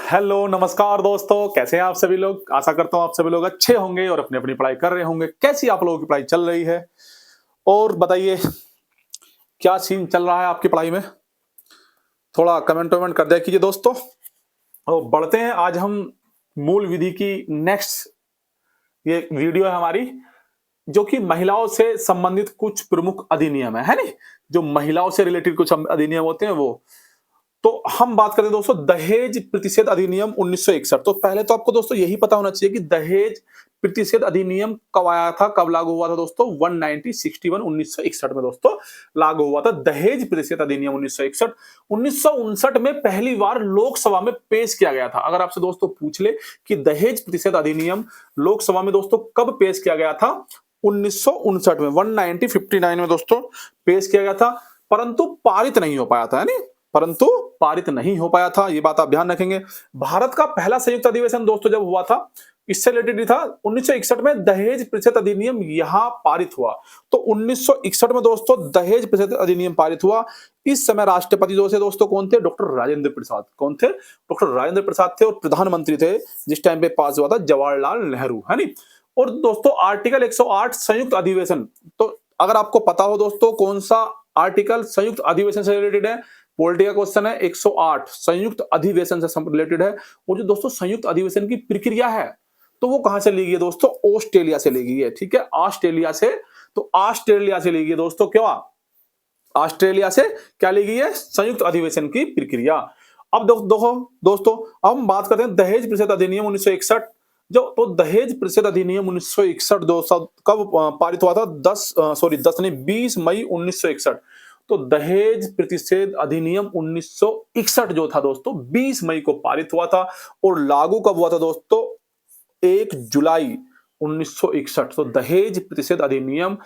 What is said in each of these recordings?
Hello नमस्कार दोस्तों, कैसे हैं आप सभी लोग। आशा करता हूँ आप सभी लोग अच्छे होंगे और अपनी अपनी पढ़ाई कर रहे होंगे। कैसी आप लोगों की पढ़ाई चल रही है और बताइए क्या सीन चल रहा है आपकी पढ़ाई में। थोड़ा कमेंट वमेंट कर दिया कीजिए दोस्तों। और बढ़ते हैं, आज हम मूल विधि की नेक्स्ट ये वीडियो है हमारी, जो कि महिलाओं से संबंधित कुछ प्रमुख अधिनियम है नहीं, जो महिलाओं से रिलेटेड कुछ अधिनियम होते हैं वो। तो हम बात करते हैं दोस्तों दहेज प्रतिषेध अधिनियम 1961। तो पहले तो आपको दोस्तों यही पता होना चाहिए कि दहेज प्रतिषेध अधिनियम कब आया था, कब लागू हुआ था दोस्तों। 1961 में दोस्तों लागू हुआ था दहेज प्रतिषेध अधिनियम 1961। 1959 में पहली बार लोकसभा में पेश किया गया था। अगर आपसे दोस्तों पूछ ले कि दहेज प्रतिषेध अधिनियम लोकसभा में दोस्तों कब पेश किया गया था, 1959 में 1959 में दोस्तों पेश किया गया था, परंतु पारित नहीं हो पाया था, है नहीं, परंतु पारित नहीं हो पाया था। ये बात आप ध्यान रखेंगे। भारत का पहला संयुक्त अधिवेशन दोस्तों जब हुआ था, इससे रिलेटेड ही था, 1961 में दहेज प्रतिषेध अधिनियम यहां पारित हुआ। तो 1961 में दोस्तों दहेज प्रतिषेध अधिनियम पारित हुआ। इस समय राष्ट्रपति दोस्तों कौन थे? डॉक्टर राजेंद्र प्रसाद। कौन थे? डॉक्टर राजेंद्र प्रसाद थे। और प्रधानमंत्री थे जिस टाइम पे पास हुआ था, जवाहरलाल नेहरू, है नी। और दोस्तों आर्टिकल 108 संयुक्त अधिवेशन। तो अगर आपको पता हो दोस्तों कौन सा आर्टिकल संयुक्त अधिवेशन से रिलेटेड है, पॉलिटी का क्वेश्चन है, 108 संयुक्त अधिवेशन से रिलेटेड है। वो जो दोस्तों संयुक्त अधिवेशन की प्रक्रिया है, तो वो कहां से ली गई है दोस्तों? ऑस्ट्रेलिया से ली गई है। ठीक है, ऑस्ट्रेलिया से। तो ऑस्ट्रेलिया से ली गई है दोस्तों। क्या ऑस्ट्रेलिया से क्या ली गई है? संयुक्त अधिवेशन की प्रक्रिया। अब दोस्तों हम बात करते हैं दहेज प्रतिषेध अधिनियम 1961। जो तो दहेज प्रतिषेध अधिनियम 1961 दोस्तों कब पारित हुआ था? 10 नहीं 20 मई 1961। तो दहेज प्रतिषेध अधिनियम 1961 जो था दोस्तों 20 मई को पारित हुआ था। और लागू कब हुआ था दोस्तों? 1 जुलाई 1961। तो दहेज प्रतिषेध अधिनियम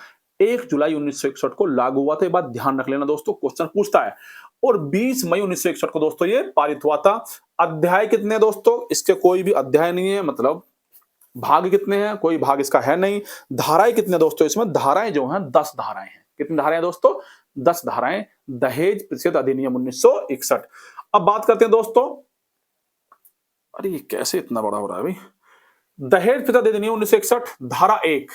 1 जुलाई 1961 को लागू हुआ था। ये बात ध्यान रख लेना दोस्तों, क्वेश्चन पूछता है। और 20 मई 1961 को दोस्तों ये पारित हुआ था। अध्याय कितने हैं दोस्तों? इसके कोई भी अध्याय नहीं है, मतलब भाग कितने हैं? कोई भाग इसका है नहीं। धाराएं कितने दोस्तों? इसमें धाराएं जो हैं 10 धाराएं हैं। कितनी धाराएं हैं दोस्तों? 10 धाराएं दहेज प्रतिषेध अधिनियम 1961। अब बात करते हैं दोस्तों, अरे ये कैसे इतना बड़ा हो रहा है भाई। दहेज प्रतिषेध अधिनियम 1961 धारा 1।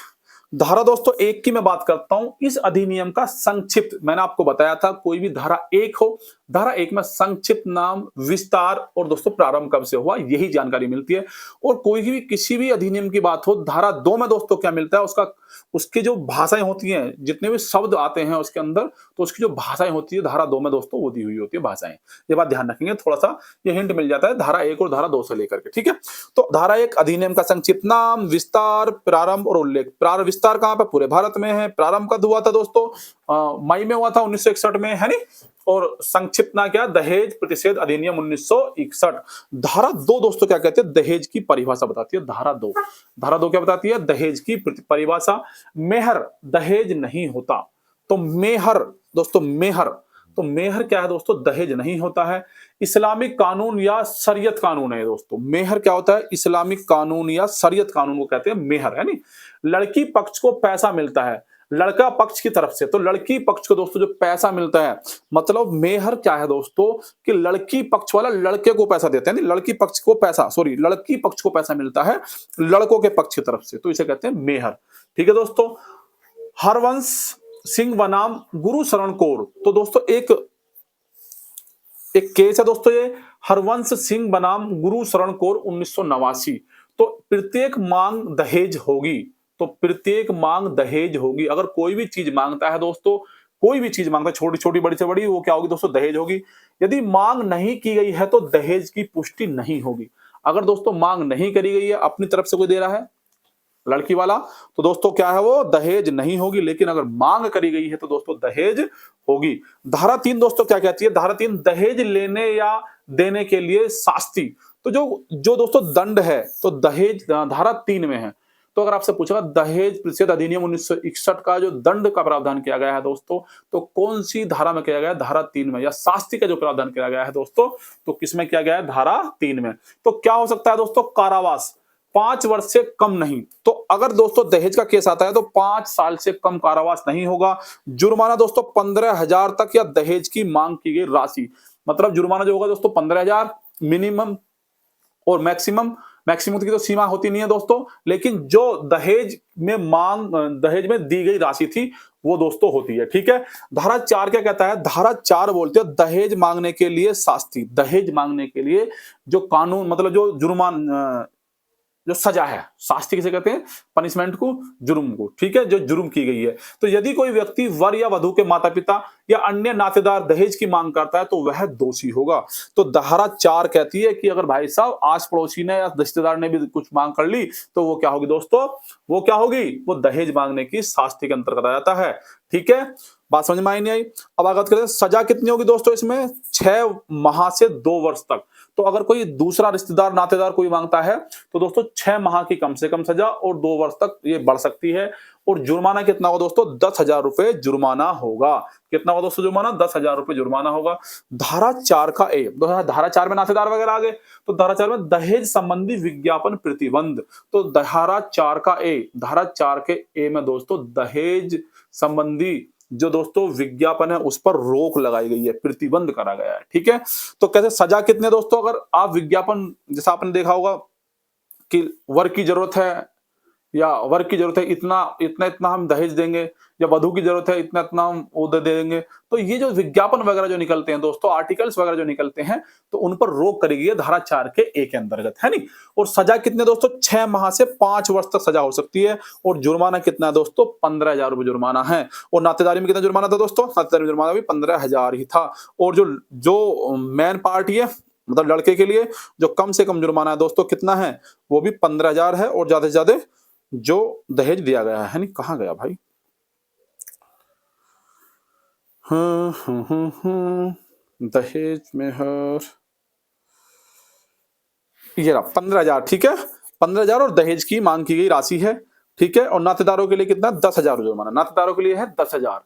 धारा दोस्तों 1 की मैं बात करता हूं। इस अधिनियम का संक्षिप्त मैंने आपको बताया था, कोई भी धारा 1 हो, धारा 1 में संक्षिप्त नाम, विस्तार और दोस्तों प्रारंभ कब से हुआ, यही जानकारी मिलती है। और कोई भी किसी भी अधिनियम की बात हो, धारा 2 में दोस्तों क्या मिलता है? उसकी जो भाषाएं होती हैं, जितने भी शब्द आते हैं उसके अंदर, तो उसकी जो भाषाएं होती है धारा 2 में दोस्तों वो दी हुई होती है भाषाएं। ये बात ध्यान रखेंगे, थोड़ा सा ये हिंट मिल जाता है धारा 1 और धारा 2 से लेकर के। ठीक है, तो धारा 1 अधिनियम का संक्षिप्त नाम, विस्तार, प्रारंभ और उल्लेख। प्रारंभ विस्तार कहां पे? पूरे भारत में है। प्रारंभ कब हुआ था दोस्तों? मई में हुआ था 1961 में, है नी। और संक्षिप्त ना क्या? दहेज प्रतिषेध अधिनियम 1961। धारा 2 दोस्तों क्या कहते हैं? दहेज की परिभाषा बताती है धारा 2। धारा 2 क्या बताती है? दहेज की परिभाषा। मेहर दहेज नहीं होता। तो मेहर दोस्तों, मेहर, तो मेहर क्या है दोस्तों? दहेज नहीं होता है। इस्लामिक कानून या शरीयत कानून है दोस्तों। मेहर क्या होता है? इस्लामिक कानून या शरीयत कानून को कहते हैं मेहर, है नी। लड़की पक्ष को पैसा मिलता है लड़का पक्ष की तरफ से। तो लड़की पक्ष को दोस्तों जो पैसा मिलता है, मतलब मेहर क्या है दोस्तों? कि लड़की पक्ष वाला लड़के को पैसा देते हैं, लड़की पक्ष को पैसा, लड़की पक्ष को पैसा मिलता है लड़कों के पक्ष की तरफ से, तो इसे कहते हैं मेहर। ठीक है दोस्तों। हरवंश सिंह बनाम गुरु शरण कौर। तो दोस्तों एक केस है दोस्तों ये, हरवंश सिंह बनाम गुरु शरण कौर 1989। तो प्रत्येक मांग दहेज होगी। तो प्रत्येक मांग दहेज होगी। अगर कोई भी चीज मांगता है दोस्तों, कोई भी चीज मांगता है, छोटी छोटी बड़ी से बड़ी, वो क्या होगी दोस्तों? दहेज होगी। यदि मांग नहीं की गई है तो दहेज की पुष्टि नहीं होगी। अगर दोस्तों मांग नहीं करी गई है, अपनी तरफ से कोई दे रहा है लड़की वाला, तो दोस्तों क्या है? वो दहेज नहीं होगी। लेकिन अगर मांग करी गई है तो दोस्तों दहेज होगी। धारा 3 दोस्तों क्या कहती है? धारा 3 दहेज लेने या देने के लिए शास्ति। तो जो जो दोस्तों दंड है, तो दहेज धारा 3 में है। तो अगर आपसे पूछेगा दहेज प्रतिषेध अधिनियम 1961 का जो दंड का प्रावधान किया गया है दोस्तों, तो कौन सी धारा में किया गया है? धारा 3 में। या शास्ति का जो प्रावधान किया गया है दोस्तों, तो किसमें किया गया है? धारा 3 में। तो क्या हो सकता है दोस्तों? कारावास 5 वर्ष से कम नहीं। तो अगर दोस्तों दहेज का केस आता है तो 5 साल से कम कारावास नहीं होगा। जुर्माना दोस्तों 15,000 तक या दहेज की मांग की गई राशि, मतलब जुर्माना जो होगा दोस्तों 15,000 मिनिमम, और मैक्सिमम की तो सीमा होती नहीं है दोस्तों, लेकिन जो दहेज में दी गई राशि थी वो दोस्तों होती है। ठीक है, धारा 4 क्या कहता है? धारा 4 बोलते हैं दहेज मांगने के लिए शास्ति, दहेज मांगने के लिए जो कानून मतलब जो जो सजा है, शास्ति किसे कहते हैं? पनिशमेंट को, जुर्म को। ठीक है, जो जुर्म की गई है। तो यदि कोई व्यक्ति वर या वधू के माता पिता या अन्य नातेदार दहेज की मांग करता है तो वह दोषी होगा। तो धारा 4 कहती है कि अगर भाई साहब आस पड़ोसी ने या रिश्तेदार ने भी कुछ मांग कर ली तो वो क्या होगी दोस्तों? वो क्या होगी? वो दहेज मांगने की शास्ति के अंतर्गत आ जाता है। ठीक है, बात समझ में आई नहीं आई? अब बात करते हैं सजा कितनी होगी दोस्तों इसमें? 6 माह से 2 वर्ष तक। तो अगर कोई दूसरा रिश्तेदार नातेदार कोई मांगता है तो दोस्तों 6 माह की कम से कम सजा और 2 वर्ष तक ये बढ़ सकती है। और जुर्माना कितना होगा दोस्तों? 10,000 रुपए जुर्माना होगा। कितना होगा दोस्तों जुर्माना? 10,000 रुपए जुर्माना होगा। धारा 4 का ए, धारा 4 में नातेदार वगैरह आ गए, तो धारा 4 में दहेज संबंधी विज्ञापन प्रतिबंध। तो धारा 4 का ए, धारा 4 के ए में दोस्तों दहेज संबंधी जो दोस्तों विज्ञापन है उस पर रोक लगाई गई है, प्रतिबंध करा गया है। ठीक है, तो कैसे सजा कितने दोस्तों? अगर आप विज्ञापन जैसा आपने देखा होगा कि वर की जरूरत है या वर की जरूरत है इतना इतना इतना हम दहेज देंगे, या वधू की जरूरत है इतना इतना हम वो दे देंगे, तो ये जो विज्ञापन वगैरह जो निकलते हैं दोस्तों, आर्टिकल्स वगैरह जो निकलते हैं, तो उन पर रोक करी गई है धारा 4 के ए के अंतर्गत, है नहीं। और सजा कितने दोस्तों? 6 माह से 5 वर्ष तक सजा हो सकती है। और जुर्माना कितना है दोस्तों? 15,000 रुपए जुर्माना है। और नातेदारी में कितना जुर्माना था दोस्तों? नातेदारी में जुर्माना भी 15,000 ही था। और जो जो मेन पार्टी है मतलब लड़के के लिए जो कम से कम जुर्माना है दोस्तों कितना है? वो भी 15,000 है। और ज्यादा से ज्यादा जो दहेज दिया गया है नहीं, कहाँ गया भाई? दहेज में ये रहा 15,000। ठीक है, 15,000 और दहेज की मांग की गई राशि है। ठीक है, और नातेदारों के लिए कितना? 10,000 जुर्माना नातेदारों के लिए है 10,000।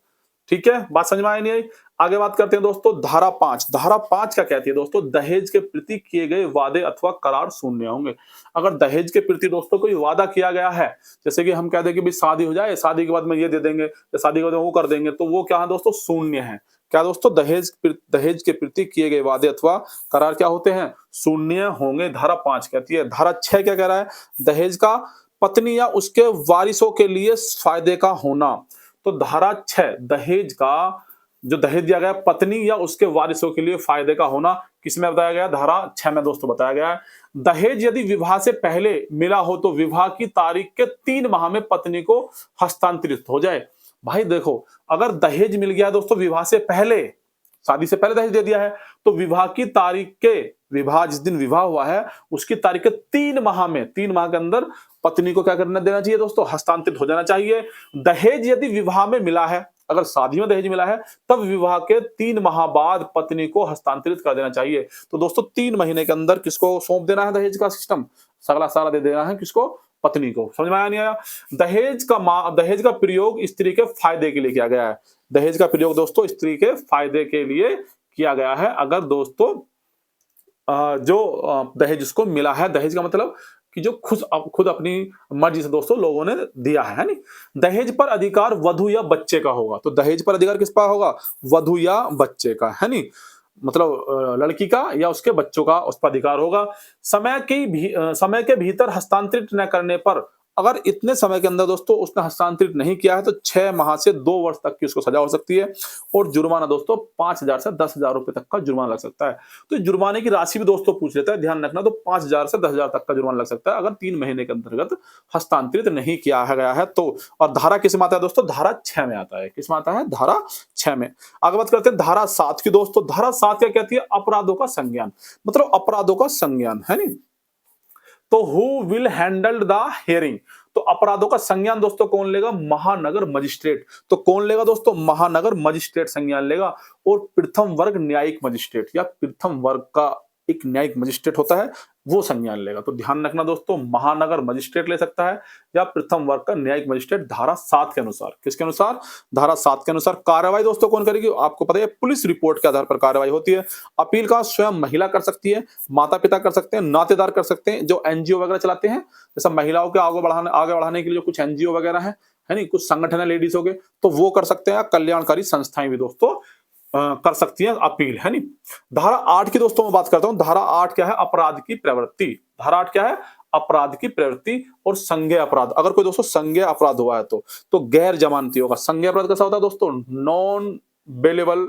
ठीक है, बात समझ में आई नहीं आई? आगे बात करते हैं दोस्तों धारा 5। धारा 5 क्या कहती है दोस्तों? दहेज के प्रति किए गए वादे अथवा करार शून्य होंगे। अगर दहेज के प्रति दोस्तों कोई वादा किया गया है, जैसे कि हम कहते हैं कि भाई शादी हो जाए, शादी के बाद में ये दे देंगे या शादी के बाद वो कर देंगे, तो वो क्या है दोस्तों? शून्य है। क्या दोस्तों? दहेज के प्रति किए गए वादे अथवा करार क्या होते हैं? शून्य होंगे, धारा 5 कहती है। धारा 6 क्या कह रहा है? दहेज का पत्नी या उसके वारिसों के लिए फायदे का होना। तो धारा 6 दहेज का जो दहेज दिया गया पत्नी या उसके वारिसों के लिए फायदे का होना किसमें बताया गया? धारा 6 में दोस्तों बताया गया है। दहेज यदि विवाह से पहले मिला हो तो विवाह की तारीख के 3 माह में पत्नी को हस्तांतरित हो जाए। भाई देखो, अगर दहेज मिल गया दोस्तों विवाह से पहले, शादी से पहले दहेज दे दिया है, तो विवाह की तारीख के, विवाह जिस दिन विवाह हुआ है उसकी तारीख के 3 माह में, 3 माह के अंदर पत्नी को क्या करना देना चाहिए दोस्तों? हस्तांतरित हो जाना चाहिए। दहेज यदि विवाह में मिला है, अगर शादी में दहेज मिला है, तब विवाह के 3 माह बाद पत्नी को हस्तांतरित कर देना चाहिए। तो दोस्तों 3 महीने के अंदर किसको सौंप देना है दहेज का सिस्टम? सगला सारा दे देना है किसको? पत्नी को। समझ में आया नहीं आया? दहेज का प्रयोग स्त्री के फायदे के लिए किया गया है। दहेज का प्रयोग दोस्तों स्त्री के फायदे के लिए किया गया है। अगर दोस्तों जो दहेज उसको मिला है, दहेज का मतलब कि जो खुद अपनी मर्जी से दोस्तों लोगों ने दिया है नहीं। दहेज पर अधिकार वधू या बच्चे का होगा। तो दहेज पर अधिकार किस पर होगा? वधू या बच्चे का, है नहीं, मतलब लड़की का या उसके बच्चों का उस पर अधिकार होगा। समय के भीतर हस्तांतरित न करने पर, अगर इतने समय के अंदर दोस्तों उसने हस्तांतरित नहीं किया है तो 6 माह से 2 वर्ष तक की उसको सजा हो सकती है। और जुर्माना दोस्तों 5,000 से 10,000 रुपए तक का जुर्माना लग सकता है। तो जुर्माने की राशि भी दोस्तों पूछ लेता है, ध्यान रखना। तो 5,000 से 10,000 तक का जुर्माना लग सकता है अगर 3 महीने के अंतर्गत हस्तांतरित नहीं किया गया है तो। और धारा किस में आता है दोस्तों? धारा 6 में आता है। किस में आता है? धारा 6 में। आगे बात करते हैं धारा 7 की दोस्तों। धारा 7 क्या कहती है? अपराधों का संज्ञान, मतलब अपराधों का संज्ञान, है नहीं। तो who will handle the hearing? तो अपराधों का संज्ञान दोस्तों कौन लेगा? महानगर मजिस्ट्रेट। तो कौन लेगा दोस्तों? महानगर मजिस्ट्रेट संज्ञान लेगा। और प्रथम वर्ग न्यायिक मजिस्ट्रेट या प्रथम वर्ग का एक न्यायिक मजिस्ट्रेट होता है, वो संज्ञान लेगा। तो ध्यान रखना दोस्तों, महानगर मजिस्ट्रेट ले सकता है या प्रथम वर्ग का न्यायिक मजिस्ट्रेट, धारा 7 के अनुसार। किसके अनुसार? धारा 7 के अनुसार। कार्रवाई दोस्तों कौन करेगी? आपको पता है पुलिस रिपोर्ट के आधार पर कार्रवाई होती है। अपील का स्वयं महिला कर सकती है, माता पिता कर सकते हैं, नातेदार कर सकते हैं, जो एनजीओ वगैरह चलाते हैं, जैसे महिलाओं के आगे बढ़ाने के लिए कुछ एनजीओ वगैरह है नहीं, कुछ संगठन है लेडीजों के, तो वो कर सकते हैं। कल्याणकारी संस्थाएं भी दोस्तों कर सकती है अपील, है नहीं। धारा 8 की दोस्तों मैं बात करता हूं। धारा 8 क्या है? अपराध की प्रवृत्ति। धारा 8 क्या है? अपराध की प्रवृत्ति और संज्ञेय अपराध। अगर कोई दोस्तों संज्ञेय अपराध हुआ है तो गैर जमानती होगा। संज्ञेय अपराध कैसा होता है दोस्तों? नॉन बेलेबल,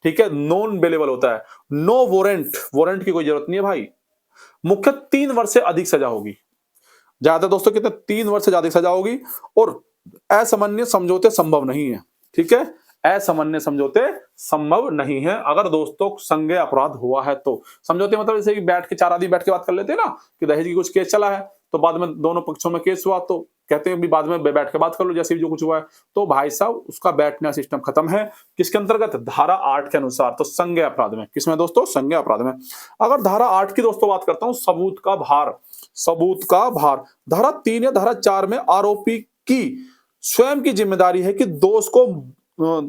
ठीक है, नॉन बेलेबल होता है। नो वारंट, वारंट की कोई जरूरत नहीं है भाई। मुख्य 3 वर्ष से अधिक सजा होगी। ज्यादा दोस्तों कितने? 3 वर्ष से ज्यादा सजा होगी। और असामान्य समझौते संभव नहीं है, ठीक है। असामान्य समझौते संभव नहीं है अगर दोस्तों संज्ञेय अपराध हुआ है तो। समझौते मतलब जैसे कि बैठ के 4 आदमी बैठ के बात कर लेते हैं ना कि दहेज की कुछ केस चला है, तो बाद में दोनों पक्षों में केस हुआ तो कहते हैं भी बाद में बैठ के बात कर लो जैसे भी जो कुछ हुआ है। तो भाई साहब उसका बैठना सिस्टम खत्म है। किसके अंतर्गत? धारा 8 के अनुसार। तो संज्ञेय अपराध में। किसमें दोस्तों? संज्ञेय अपराध में। अगर धारा 8 की दोस्तों बात करता हूं, सबूत का भार। सबूत का भार। धारा 3 या धारा 4 में आरोपी की स्वयं की जिम्मेदारी है कि दोष को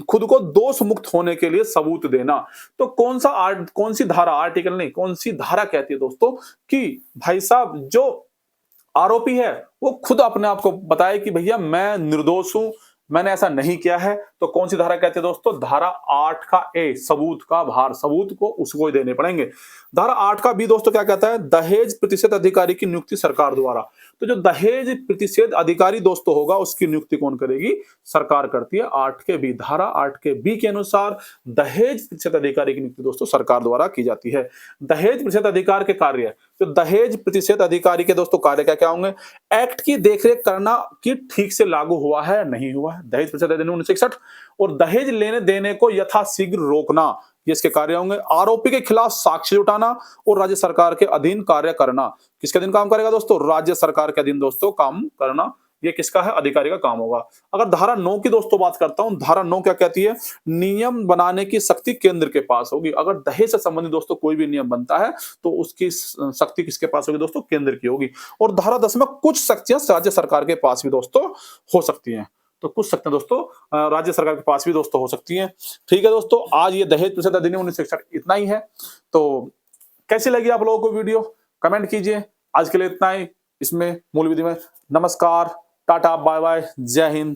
खुद को दोष मुक्त होने के लिए सबूत देना। तो कौन सी धारा, आर्टिकल नहीं, कौन सी धारा कहती है दोस्तों कि भाई साहब जो आरोपी है वो खुद अपने आप को बताए कि भैया मैं निर्दोष हूं, मैंने ऐसा नहीं किया है। तो कौन सी धारा कहती है दोस्तों? धारा 8 का ए, सबूत का भार। सबूत को उसको ही देने पड़ेंगे। धारा 8 का बी दोस्तों क्या कहता है? दहेज प्रतिषेध अधिकारी की नियुक्ति सरकार द्वारा। तो जो दहेज प्रतिषेध अधिकारी दोस्तों होगा उसकी नियुक्ति कौन करेगी? सरकार करती है। 8 के बी, धारा 8 के बी के अनुसार दहेज प्रतिषेध अधिकारी की नियुक्ति दोस्तों सरकार द्वारा की जाती है। दहेज प्रतिषेध अधिकार के कार्य, तो दहेज प्रतिषेध अधिकारी के दोस्तों कार्य क्या क्या होंगे? एक्ट की देखरेख करना कि ठीक से लागू हुआ है नहीं हुआ है, दहेज प्रतिषेध अधिनियम 1961। और दहेज लेने देने को यथाशीघ्र रोकना, ये इसके कार्य होंगे। आरोपी के खिलाफ साक्ष्य जुटाना और राज्य सरकार के अधीन कार्य करना। किसके अधीन काम करेगा दोस्तों? राज्य सरकार के अधीन दोस्तों काम करना। ये किसका है? अधिकारी का काम होगा। अगर धारा 9 की दोस्तों बात करता हूं, धारा 9 क्या कहती है? नियम बनाने की शक्ति केंद्र के पास होगी। अगर दहेज से संबंधित दोस्तों कोई भी नियम बनता है तो उसकी शक्ति किसके पास होगी दोस्तों? केंद्र की होगी। और धारा 10 में कुछ शक्तियां राज्य सरकार के पास भी दोस्तों हो सकती हैं। तो कुछ शक्तियां दोस्तों राज्य सरकार के पास भी दोस्तों हो सकती हैं। ठीक है दोस्तों, आज ये दहेज प्रतिषेध अधिनियम 1961 इतना ही है। तो कैसी लगी आप लोगों को वीडियो? कमेंट कीजिए। आज के लिए इतना ही इसमें मूल विधि में। नमस्कार, टाटा, बाय बाय, जय हिंद।